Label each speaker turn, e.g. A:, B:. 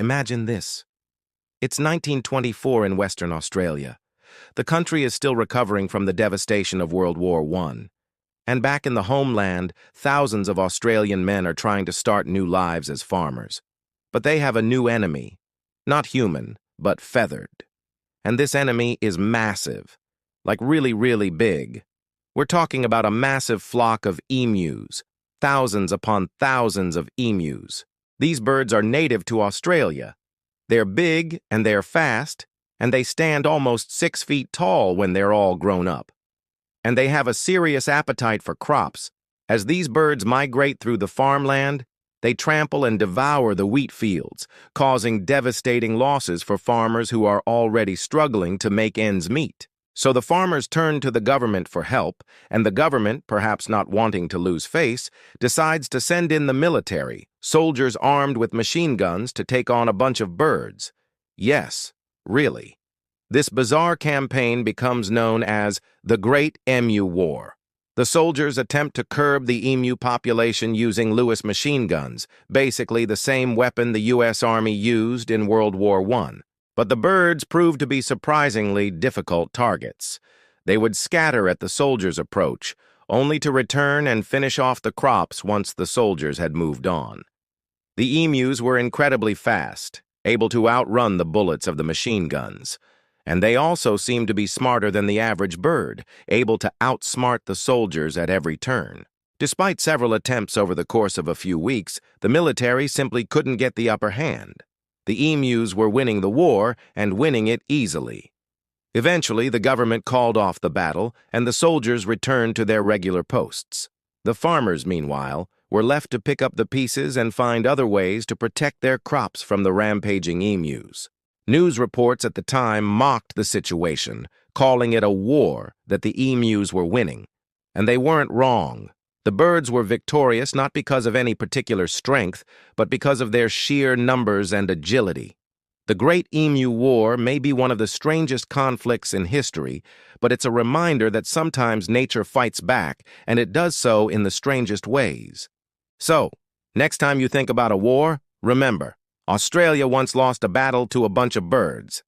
A: Imagine this. It's 1924 in Western Australia. The country is still recovering from the devastation of World War I. And back in the homeland, thousands of Australian men are trying to start new lives as farmers. But they have a new enemy. Not human, but feathered. And this enemy is massive. Like really, really big. We're talking about a massive flock of emus. Thousands upon thousands of emus. These birds are native to Australia. They're big and they're fast, and they stand almost 6 feet tall when they're all grown up. And they have a serious appetite for crops. As these birds migrate through the farmland, they trample and devour the wheat fields, causing devastating losses for farmers who are already struggling to make ends meet. So the farmers turn to the government for help, and the government, perhaps not wanting to lose face, decides to send in the military, soldiers armed with machine guns to take on a bunch of birds. Yes, really. This bizarre campaign becomes known as the Great Emu War. The soldiers attempt to curb the emu population using Lewis machine guns, basically the same weapon the U.S. Army used in World War I. But the birds proved to be surprisingly difficult targets. They would scatter at the soldiers' approach, only to return and finish off the crops once the soldiers had moved on. The emus were incredibly fast, able to outrun the bullets of the machine guns. And they also seemed to be smarter than the average bird, able to outsmart the soldiers at every turn. Despite several attempts over the course of a few weeks, the military simply couldn't get the upper hand. The emus were winning the war and winning it easily. Eventually, the government called off the battle, and the soldiers returned to their regular posts. The farmers, meanwhile, were left to pick up the pieces and find other ways to protect their crops from the rampaging emus. News reports at the time mocked the situation, calling it a war that the emus were winning. And they weren't wrong. The birds were victorious not because of any particular strength, but because of their sheer numbers and agility. The Great Emu War may be one of the strangest conflicts in history, but it's a reminder that sometimes nature fights back, and it does so in the strangest ways. So, next time you think about a war, remember, Australia once lost a battle to a bunch of birds.